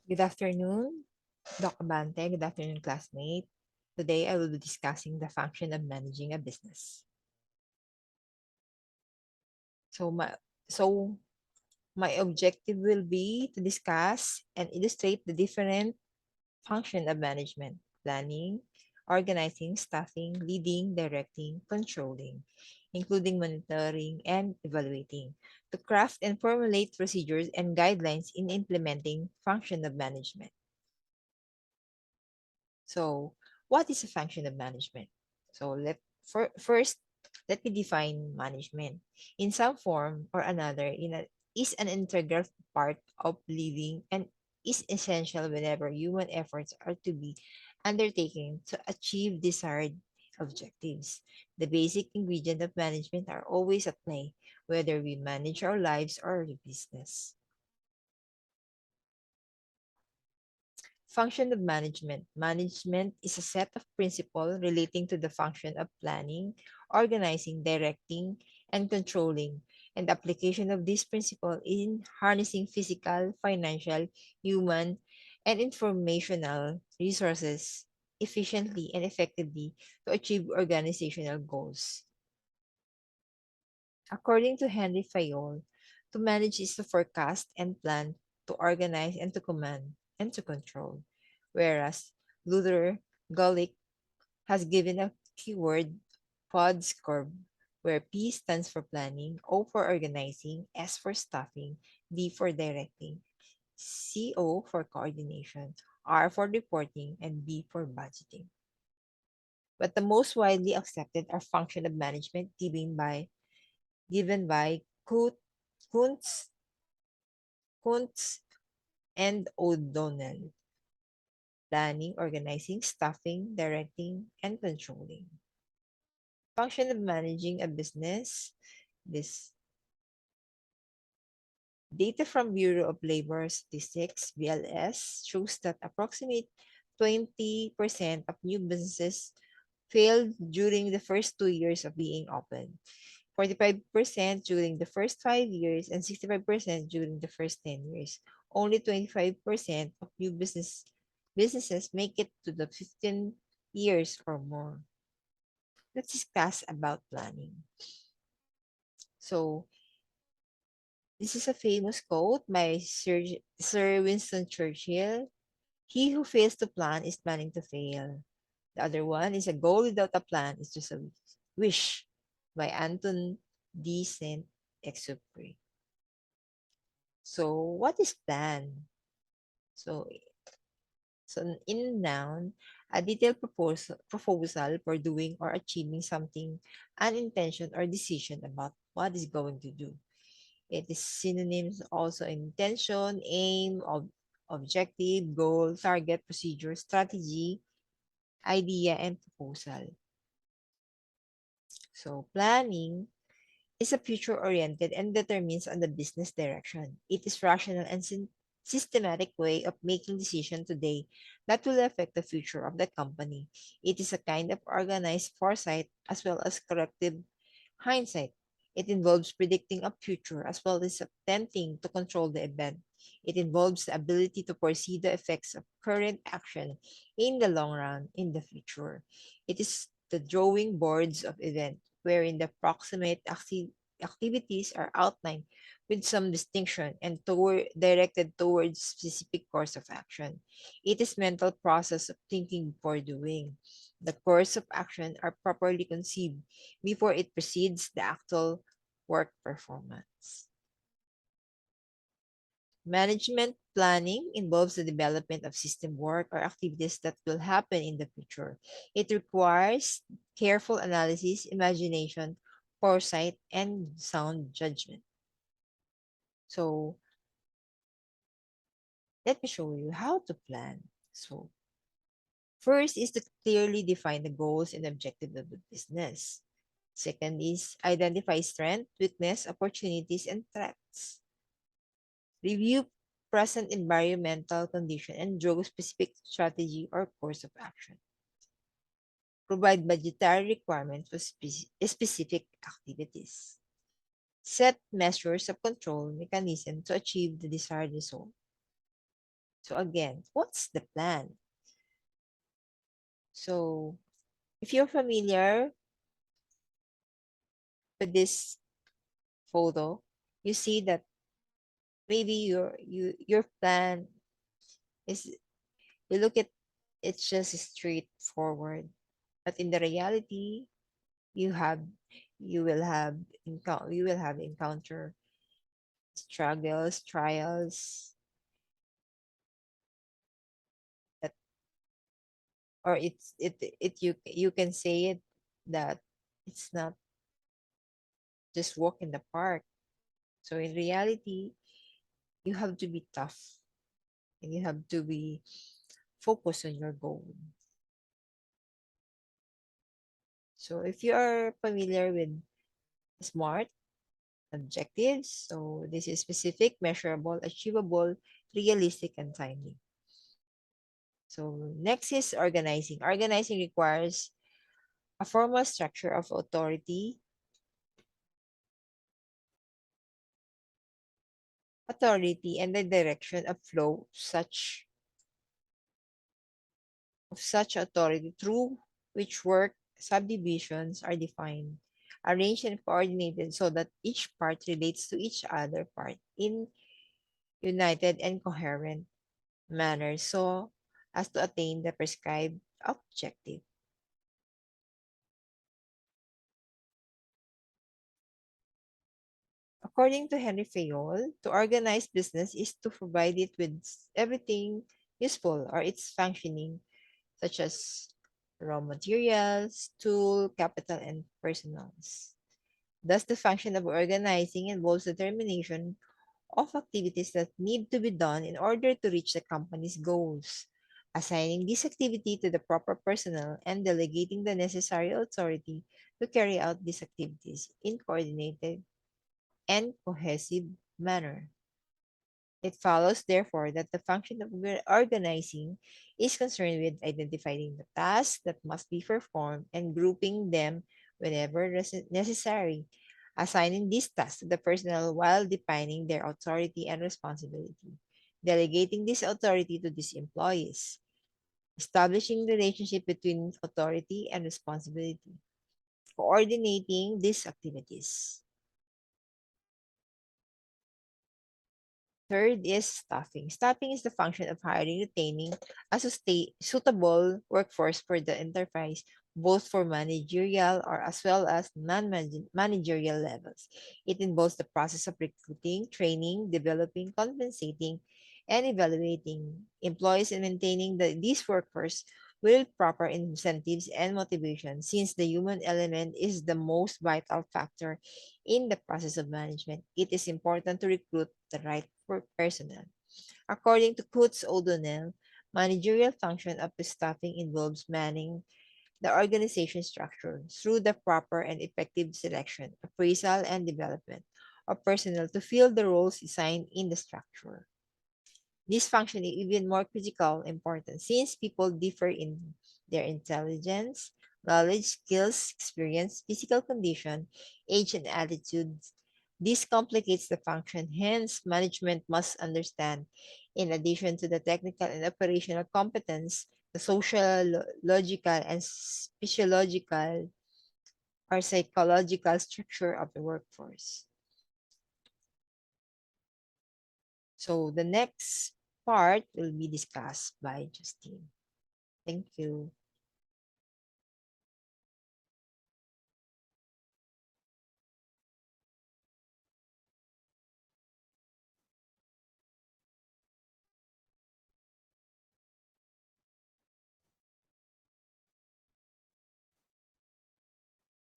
Good afternoon, Dr. Bante. Good afternoon, classmate. Today, I will be discussing the function of managing a business. So so my objective will be to discuss and illustrate the different function of management: planning, organizing, staffing, leading, directing, controlling, including monitoring and evaluating, to craft and formulate procedures and guidelines in implementing function of management. So, what is a function of management? So, first let me define management. In some form or another, is an integral part of living and is essential whenever human efforts are to be undertaken to achieve desired objectives. The basic ingredient of management are always at play, whether we manage our lives or our business. Function of management. Management is a set of principles relating to the function of planning, organizing, directing, and controlling, and the application of this principle in harnessing physical, financial, human, and informational resources efficiently and effectively to achieve organizational goals. According to Henry Fayol, to manage is to forecast and plan, to organize and to command and to control. Whereas Luther Gulick has given a keyword PODSCORB, where P stands for planning, O for organizing, S for staffing, D for directing, CO for coordination, R for reporting, and B for budgeting. But the most widely accepted are function of management given by Kuntz, Kuntz and O'Donnell: planning, organizing, staffing, directing, and controlling. Function of managing a business. This data from Bureau of Labor Statistics, BLS, shows that approximately 20% of new businesses failed during the first 2 years of being open, 45% during the first 5 years, and 65% during the first 10 years. Only 25% of new businesses make it to the 15 years or more. Let's discuss about planning. So, this is a famous quote by Sir Winston Churchill. He who fails to plan is planning to fail. The other one is: a goal without a plan is just a wish, by Anton de Saint-Exupéry. So, what is plan? So, so in noun, a detailed proposal for doing or achieving something, an intention or decision about what is going to do. It is synonyms also: intention, aim, objective, goal, target, procedure, strategy, idea, and proposal. So planning is a future-oriented and determines on the business direction. It is rational and systematic way of making decisions today that will affect the future of the company. It is a kind of organized foresight as well as corrective hindsight. It involves predicting a future as well as attempting to control the event. It involves the ability to foresee the effects of current action in the long run in the future. It is the drawing boards of event wherein the proximate activities are outlined with some distinction and directed towards specific course of action. It is mental process of thinking before doing. The course of action are properly conceived before it precedes the actual work performance. Management planning involves the development of system work or activities that will happen in the future. It requires careful analysis, imagination, foresight, and sound judgment. So, let me show you how to plan. So, first is to clearly define the goals and objectives of the business. Second is identify strength, weakness, opportunities, and threats. Review present environmental condition and draw specific strategy or course of action. Provide budgetary requirements for specific activities. Set measures of control mechanism to achieve the desired result. So again, what's the plan? So if you're familiar with this photo, you see that maybe your plan is, you look at, it's just straightforward, but in the reality, you have you will have encounter struggles, trials, that, or you can say it that it's not just walk in the park. So in reality, you have to be tough, and you have to be focused on your goal. So if you are familiar with SMART objectives, so this is specific, measurable, achievable, realistic, and timely. So next is organizing. Organizing requires a formal structure of authority and the direction of flow of such authority through which work subdivisions are defined, arranged and coordinated so that each part relates to each other part in united and coherent manner so as to attain the prescribed objective. According to Henry Fayol, to organize business is to provide it with everything useful or its functioning, such as raw materials, tool, capital, and personals. Thus, the function of organizing involves determination of activities that need to be done in order to reach the company's goals, assigning this activity to the proper personnel and delegating the necessary authority to carry out these activities in coordinated and cohesive manner. It follows, therefore, that the function of organizing is concerned with identifying the tasks that must be performed and grouping them whenever necessary, assigning these tasks to the personnel while defining their authority and responsibility, delegating this authority to these employees, establishing the relationship between authority and responsibility, coordinating these activities. Third is staffing. Staffing is the function of hiring, retaining a suitable workforce for the enterprise, both for managerial or as well as non-managerial levels. It involves the process of recruiting, training, developing, compensating, and evaluating employees and maintaining these workforce with proper incentives and motivation, since the human element is the most vital factor in the process of management. It is important to recruit the right personnel. According to Coates O'Donnell, managerial function of the staffing involves manning the organization structure through the proper and effective selection, appraisal, and development of personnel to fill the roles assigned in the structure. This function is even more critical important since people differ in their intelligence, knowledge, skills, experience, physical condition, age, and attitudes. This complicates the function, hence, management must understand, in addition to the technical and operational competence, the social, logical, and physiological or psychological structure of the workforce. So the next part will be discussed by Justine. Thank you.